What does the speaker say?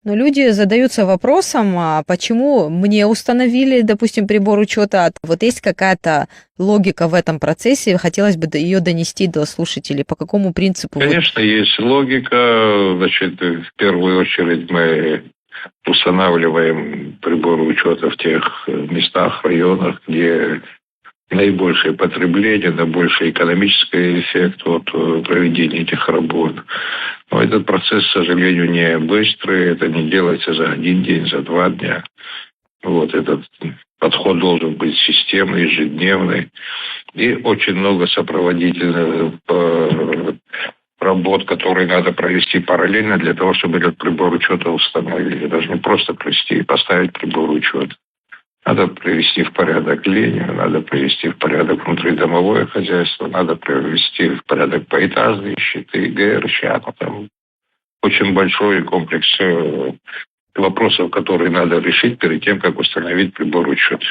Но люди задаются вопросом, а почему мне установили, допустим, прибор учета, а вот есть какая-то логика в этом процессе, хотелось бы ее донести до слушателей, по какому принципу вот. Конечно, есть логика. Значит, в первую очередь мы устанавливаем приборы учета в тех местах, районах, где наибольшее потребление, наибольший экономический эффект от проведения этих работ. Но этот процесс, к сожалению, не быстрый. Это не делается за один день, за 2 дня. Вот этот подход должен быть системный, ежедневный. И очень много сопроводительных работ, которые надо провести параллельно для того, чтобы этот прибор учета установили. Даже не просто провести и поставить прибор учета. Надо привести в порядок линию, надо привести в порядок внутридомовое хозяйство, надо привести в порядок поэтажные счеты, ГРЧ. Там очень большой комплекс вопросов, которые надо решить перед тем, как установить прибор учета.